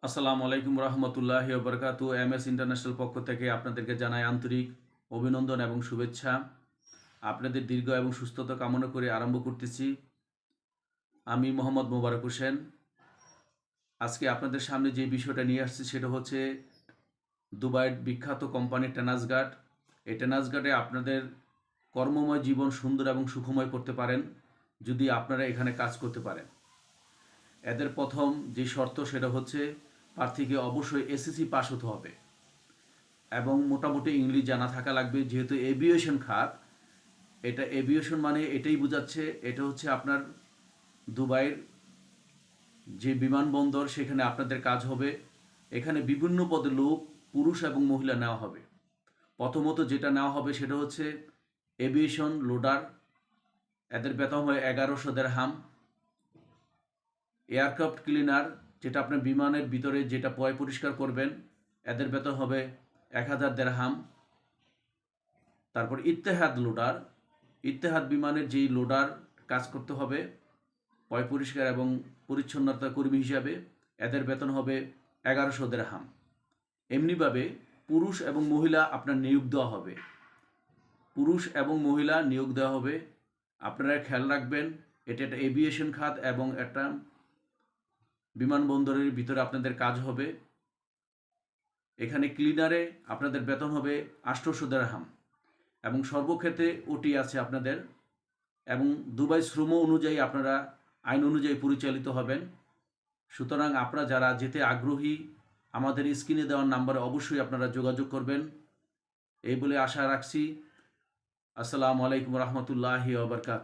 আসসালামু আলাইকুম রহমতুল্লাহি বরকাতু। এমএস ইন্টারন্যাশনাল পক্ষ থেকে আপনাদেরকে জানাই আন্তরিক অভিনন্দন এবং শুভেচ্ছা। আপনাদের দীর্ঘ এবং সুস্থতা কামনা করে আরম্ভ করতেছি। আমি মোহাম্মদ মোবারক হোসেন। আজকে আপনাদের সামনে যে বিষয়টা নিয়ে আসছি সেটা হচ্ছে দুবাইয়ের বিখ্যাত কোম্পানি টেনাসগার্ড। এই টেনাসগার্ডে আপনাদের কর্মময় জীবন সুন্দর এবং সুখময় করতে পারেন যদি আপনারা এখানে কাজ করতে পারেন। এদের প্রথম যে শর্ত সেটা হচ্ছে প্রার্থীকে অবশ্যই এসএসসি পাস হতে হবে এবং মোটামুটি ইংলিশ জানা থাকা লাগবে। যেহেতু এভিয়েশন খাত, এটা এভিয়েশন মানে এটাই বোঝাচ্ছে, এটা হচ্ছে আপনার দুবাইয়ের যে বিমানবন্দর, সেখানে আপনাদের কাজ হবে। এখানে বিভিন্ন পদে লোক, পুরুষ এবং মহিলা নেওয়া হবে। প্রথমত যেটা নেওয়া হবে সেটা হচ্ছে এভিয়েশন লোডার। এদের বেতন হয় 1100 দিরহাম। এয়ারক্রাফট ক্লিনার, যেটা আপনার বিমানের ভিতরে যেটা পয় পরিষ্কার করবেন, এদের বেতন হবে 1000 দিরহাম। তারপর ইত্তেহাদ লোডার, ইত্তেহাদ বিমানের যেই লোডার কাজ করতে হবে পয় পরিষ্কার এবং পরিচ্ছন্নতা কর্মী হিসাবে, এদের বেতন হবে 1100 দিরহাম। এমনিভাবে পুরুষ এবং মহিলা আপনার নিয়োগ দেওয়া হবে, পুরুষ এবং মহিলা নিয়োগ দেওয়া হবে। আপনারা খেয়াল রাখবেন, এটা একটা এভিয়েশন খাত এবং একটা বিমানবন্দরের ভিতরে আপনাদের কাজ হবে। এখানে ক্লিনারে আপনাদের বেতন হবে 800 দিরহাম এবং সর্বক্ষেত্রে ওটি আছে আপনাদের। এবং দুবাই শ্রম অনুযায়ী আপনারা আইন অনুযায়ী পরিচালিত হবেন। সুতরাং আপনারা যারা যেতে আগ্রহী, আমাদের স্ক্রিনে দেওয়ার নাম্বারে অবশ্যই আপনারা যোগাযোগ করবেন এই বলে আশা রাখছি। আসসালামু আলাইকুম রহমতুল্লাহি ওয়া বারাকাতুহু।